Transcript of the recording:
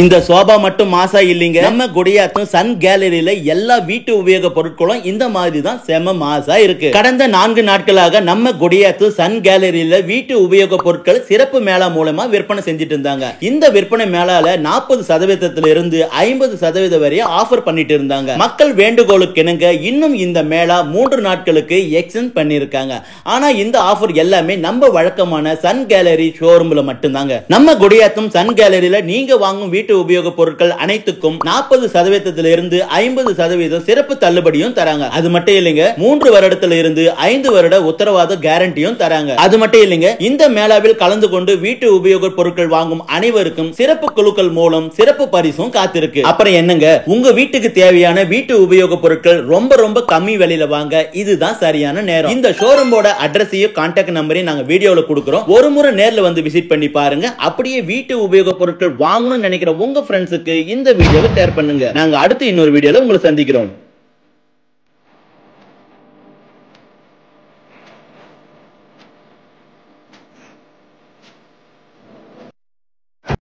இந்த சோபா மட்டும் மாசா இல்லீங்க. நம்ம குடியாத்தம் சன் கேலரியில எல்லா வீட்டு உபயோக பொருட்களும் இந்த மாதிரி தான் செம மாசா இருக்கு. கடந்த 4 நாட்களாக நம்ம குடியாத்தம் சன் கேலரியில வீட்டு உபயோக பொருட்கள் சிறப்பு மேளா மூலமா விற்பனை செஞ்சுட்டு இருந்தாங்க. இந்த விற்பனை மேளால 40% இருந்து 50% வரை ஆஃபர் பண்ணிட்டு இருந்தாங்க. மக்கள் வேண்டுகோளுக்கு இணங்க இன்னும் இந்த மேளா 3 நாட்களுக்கு எக்ஸ்டெண்ட் பண்ணிருக்காங்க. ஆனா இந்த ஆஃபர் எல்லாமே நம்ம வழக்கமான சன் கேலரி ஷோரூம்ல மட்டும்தாங்க. நம்ம குடியாத்தம் சன் கேலரியில நீங்க வாங்கும் வீட்டு உபயோக பொருட்கள் அனைத்துக்கும் 40% இருந்து 50% சிறப்பு தள்ளுபடியும் தராங்க. அது மட்டும் இல்லைங்க, 3 வருடத்துல இருந்து 5 வருட உத்தரவாத கேரண்டியும் தராங்க. அது மட்டும் இல்லைங்க, இந்த மேளாவில் கலந்து கொண்டு வீட்டு உபயோக பொருட்கள் வாங்கும் அனைவருக்கும் சிறப்பு குழுக்கள் மூலம் சிறப்பு பரிசும் காத்திருக்கு. அப்புறம் என்னங்க, உங்க வீட்டுக்கு தேவையான வீட்டு உபயோக பொருட்கள் ரொம்ப ரொம்ப கம்மி விலையில வாங்க இதுதான் சரியான நேரம். இந்த ஷோரூமோட அட்ரஸையும் கான்டாக்ட் நம்பரையும் நாங்க வீடியோல கொடுக்கிறோம். ஒரு முறை நேர்ல வந்து விசிட் பண்ணி பாருங்க. அப்படியே வீட்டு உபயோக பொருட்கள் வாங்கணும்னு நினைக்கிற உங்க ஃப்ரெண்ட்ஸுக்கு இந்த வீடியோவை ஷேர் பண்ணுங்க. நாங்க அடுத்து இன்னொரு வீடியோல உங்களை சந்திக்கிறோம்.